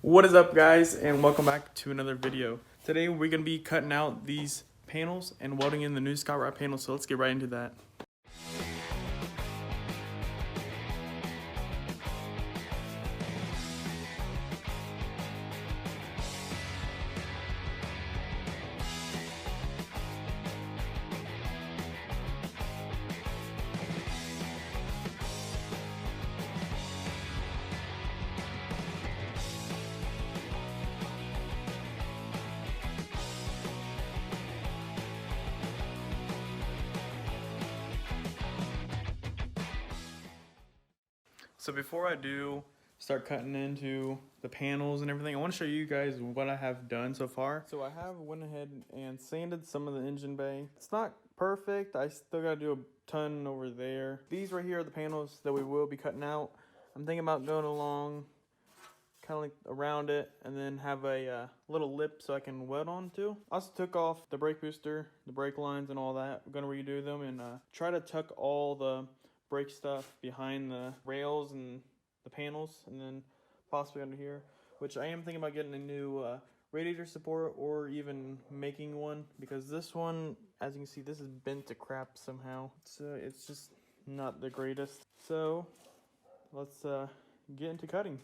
What is up, guys, and welcome back to another video. Today we're going to be cutting out these panels and welding in the new SCOTTROD panels, so let's get right into that. So before I do start cutting into the panels and everything, I want to show you guys what I have done so far. So I have went ahead and sanded some of the engine bay. It's not perfect. I still got to do a ton over there. These right here are the panels that we will be cutting out. I'm thinking about going along kind of like around it and then have a little lip so I can weld onto. I also took off the brake booster, the brake lines and all that. We're going to redo them and try to tuck all the brake stuff behind the rails and the panels, and then possibly under here, which I am thinking about getting a new radiator support or even making one, because this one, as you can see, this is bent to crap somehow. So it's just not the greatest. So let's get into cutting.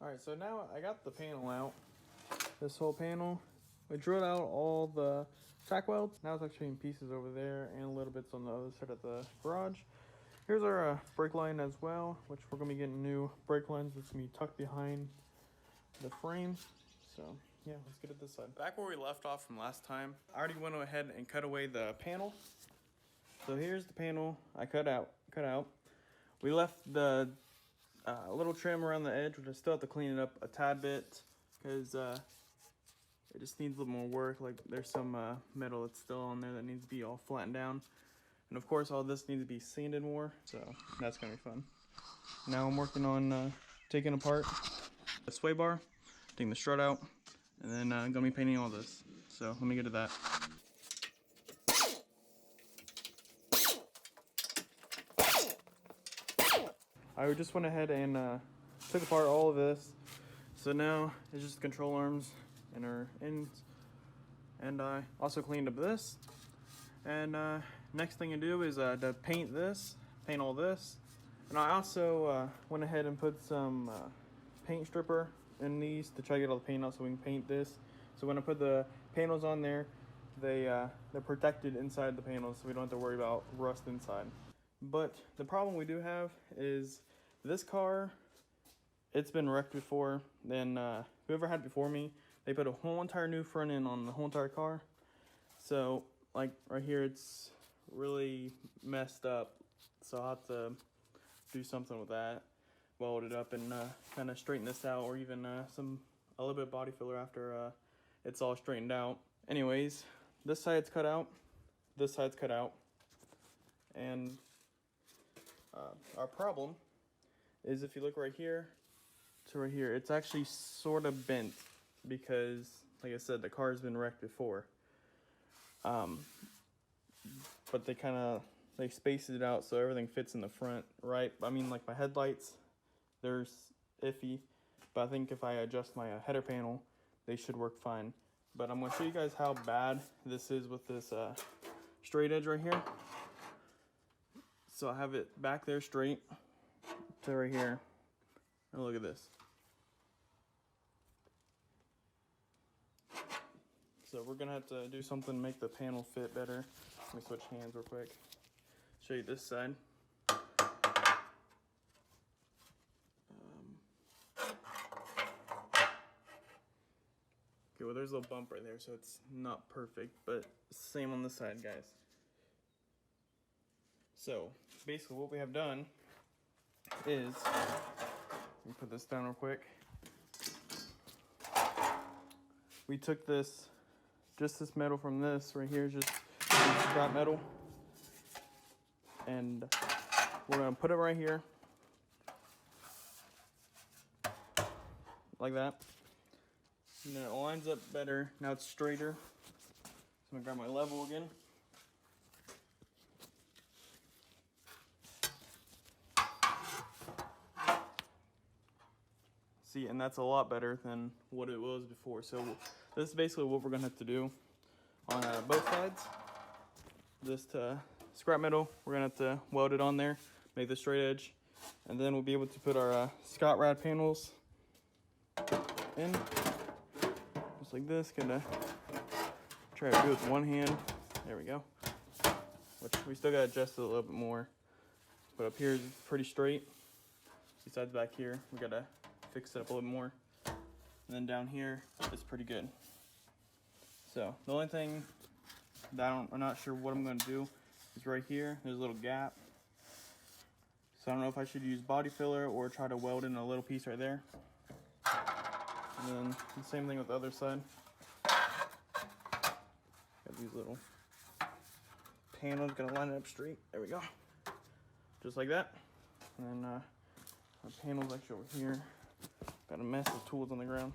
Alright, so now I got the panel out, this whole panel. I drilled out all the tack welds. Now it's actually in pieces over there and a little bits on the other side of the garage. Here's our brake line as well, which we're going to be getting new brake lines that's going to be tucked behind the frame. So yeah, let's get it this side. Back where we left off from last time, I already went ahead and cut away the panel. So here's the panel I cut out. We left the a little trim around the edge, which I still have to clean it up a tad bit because it just needs a little more work. Like there's some metal that's still on there that needs to be all flattened down, and of course all this needs to be sanded more, so that's gonna be fun. Now I'm working on taking apart the sway bar, taking the strut out, and then I'm gonna be painting all this. So let me get to that. I just went ahead and took apart all of this. So now it's just control arms and our ends. And I also cleaned up this. And next thing to do is to paint this, paint all this. And I also went ahead and put some paint stripper in these to try to get all the paint out so we can paint this. So when I put the panels on there, they're protected inside the panels, so we don't have to worry about rust inside. But the problem we do have is this car, it's been wrecked before. Then whoever had before me, they put a whole entire new front end on the whole entire car. So like right here, it's really messed up. So I'll have to do something with that, weld it up and kind of straighten this out, or even a little bit of body filler after it's all straightened out. Anyways, this side's cut out, this side's cut out, and our problem is if you look right here to right here, it's actually sort of bent because, like I said, the car's been wrecked before. But they spaced it out so everything fits in the front, right? I mean, like my headlights, they're iffy, but I think if I adjust my header panel, they should work fine. But I'm gonna show you guys how bad this is with this straight edge right here. So I have it back there straight to right here. And look at this. So we're gonna have to do something to make the panel fit better. Let me switch hands real quick. Show you this side. Okay, well there's a little bump right there, so it's not perfect, but same on this side, guys. So basically what we have done is, let me put this down real quick. We took this, just this metal from this right here, just scrap metal, and we're gonna put it right here, like that. And then it lines up better. Now it's straighter. So I'm gonna grab my level again. See, and that's a lot better than what it was before. So this is basically what we're gonna have to do on both sides. This scrap metal, we're gonna have to weld it on there, make the straight edge, and then we'll be able to put our SCOTTROD panels in, just like this. Gonna try to do it with one hand. There we go. Which we still gotta adjust it a little bit more, but up here is pretty straight. Besides back here, we gotta fix it up a little more, and then down here it's pretty good. So the only thing that I'm not sure what I'm going to do is right here there's a little gap, so I don't know if I should use body filler or try to weld in a little piece right there. And then the same thing with the other side. Got these little panels, gonna line it up straight. There we go, just like that. And then our panels actually over here. Got a mess of tools on the ground.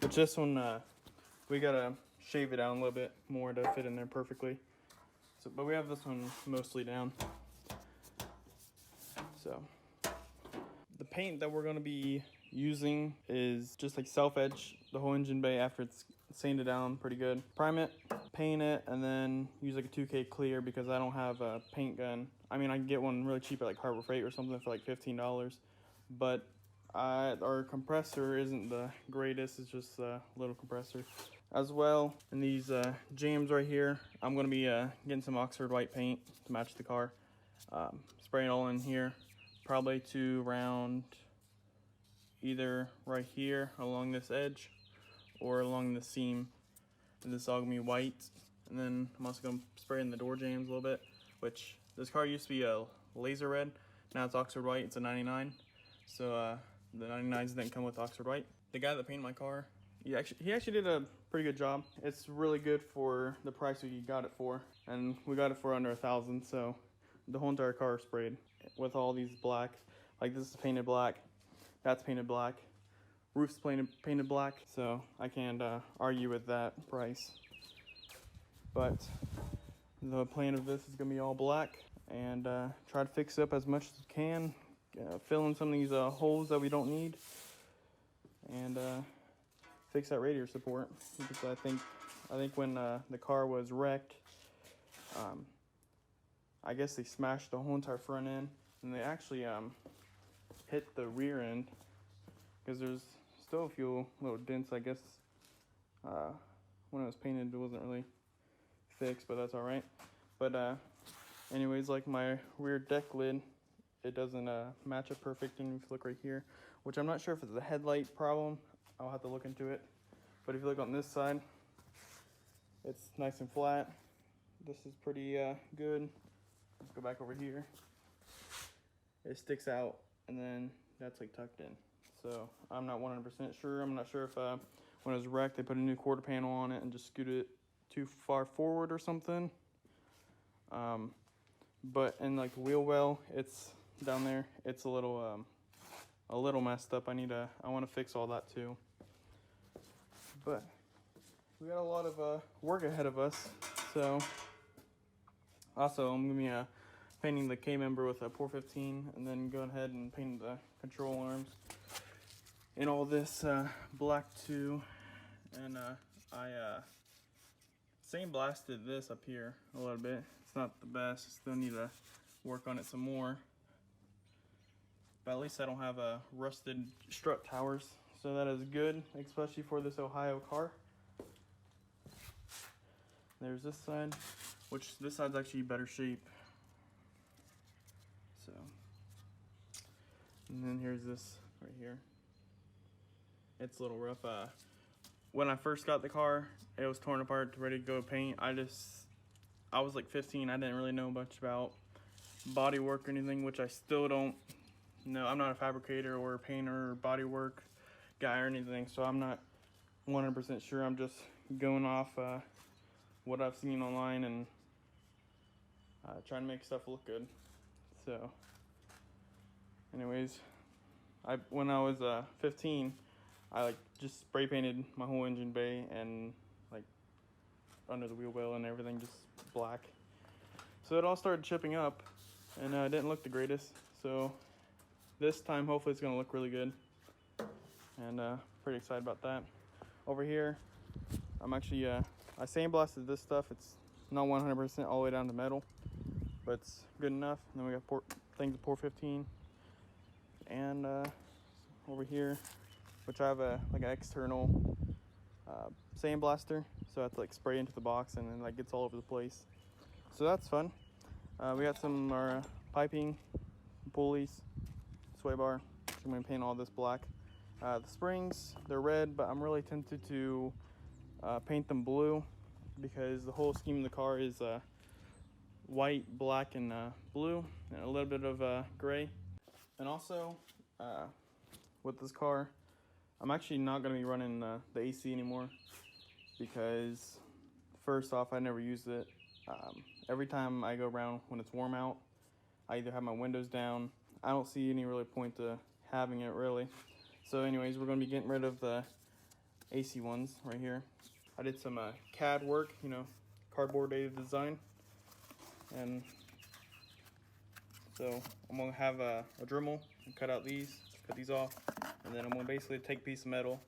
Which this one, we gotta shave it down a little bit more to fit in there perfectly. So, but we have this one mostly down. So, the paint that we're gonna be using is just like self-edge the whole engine bay after it's sanded down pretty good. Prime it, paint it, and then use like a 2K clear because I don't have a paint gun. I mean, I can get one really cheap at like Harbor Freight or something for like $15, but our compressor isn't the greatest. It's just a little compressor as well. And these jams right here, I'm gonna be getting some Oxford white paint to match the car. Spraying it all in here, probably to around either right here along this edge or along the seam. And this is all gonna be white. And then I'm also gonna spray in the door jambs a little bit, which this car used to be a laser red. Now it's Oxford white, it's a 99. So the 99s didn't come with Oxford white. The guy that painted my car, he actually did a pretty good job. It's really good for the price we got it for. And we got it for under $1,000, so the whole entire car is sprayed with all these black. Like this is painted black, that's painted black, roof's painted black, so I can't argue with that price. But the plan of this is gonna be all black, and try to fix it up as much as we can, fill in some of these holes that we don't need, and fix that radiator support. Because I think when the car was wrecked, I guess they smashed the whole entire front end, and they actually hit the rear end, because there's still a few little dents. I guess when it was painted it wasn't really fixed, but that's all right. But anyways, like my rear deck lid, it doesn't match up perfect. And if you look right here, which I'm not sure if it's a headlight problem, I'll have to look into it. But if you look on this side, it's nice and flat. This is pretty good. Let's go back over here. It sticks out, and then that's like tucked in. So I'm not 100% sure. I'm not sure if when it was wrecked they put a new quarter panel on it and just scooted it too far forward or something. But in like the wheel well, it's down there, it's a little messed up. I want to fix all that too. But we got a lot of work ahead of us. So also I'm gonna be painting the K member with a 415, and then go ahead and paint the control arms. in all this black too, and I sandblasted this up here a little bit. It's not the best, still need to work on it some more, but at least I don't have rusted strut towers, so that is good, especially for this Ohio car. There's this side, which this side's actually better shape. So, and then here's this right here. It's a little rough. When I first got the car, it was torn apart, ready to go paint. I was like 15. I didn't really know much about body work or anything, which I still don't know. I'm not a fabricator or a painter or body work guy or anything, so I'm not 100% sure. I'm just going off what I've seen online and trying to make stuff look good. So anyways, when I was 15, I like just spray painted my whole engine bay and like under the wheel well and everything just black. So it all started chipping up and it didn't look the greatest. So this time hopefully it's gonna look really good, and pretty excited about that. Over here, I'm actually I sandblasted this stuff. It's not 100% all the way down to metal, but it's good enough. And then we got things to pour 15, and over here, which I have like an external sandblaster, so I have to like spray into the box and then like gets all over the place. So that's fun. We got some our piping, pulleys, sway bar. I'm gonna paint all this black. The springs, they're red, but I'm really tempted to paint them blue because the whole scheme of the car is white, black, and blue, and a little bit of gray. And also, with this car, I'm actually not going to be running the AC anymore because, first off, I never use it. Every time I go around when it's warm out, I either have my windows down. I don't see any really point to having it, really. So anyways, we're going to be getting rid of the AC ones right here. I did some CAD work, you know, cardboard dated design. And so I'm going to have a Dremel and cut out these, cut these off. And then I'm going to basically take a piece of metal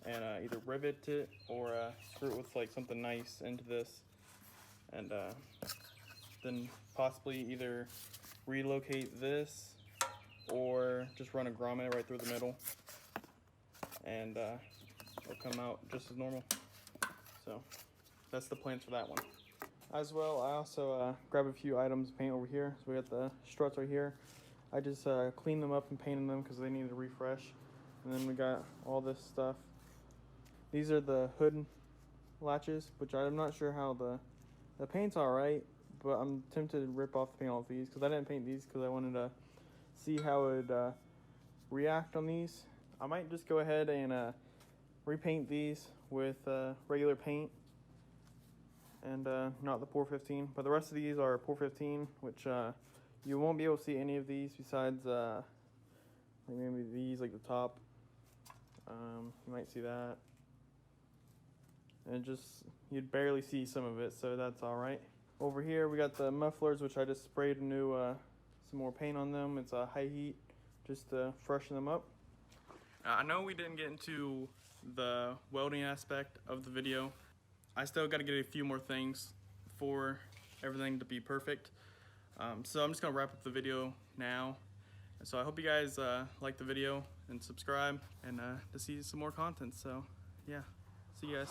and either rivet it or screw it with like something nice into this. And then possibly either relocate this or just run a grommet right through the middle. And it'll come out just as normal. So that's the plans for that one. As well, I also grabbed a few items to paint over here. So we got the struts right here. I just cleaned them up and painted them because they needed a refresh. And then we got all this stuff. These are the hood latches, which I'm not sure how the paint's all right, but I'm tempted to rip off the paint off these because I didn't paint these because I wanted to see how it would react on these. I might just go ahead and repaint these with regular paint and not the Pour 15, but the rest of these are Pour 15, which you won't be able to see any of these besides maybe these, like the top. You might see that, and just you'd barely see some of it, so that's all right. Over here we got the mufflers, which I just sprayed some more paint on them. It's a high heat just to freshen them up. I know we didn't get into the welding aspect of the video. I still got to get a few more things for everything to be perfect. So I'm just going to wrap up the video now. So I hope you guys like the video and subscribe and to see some more content. So yeah, see you guys.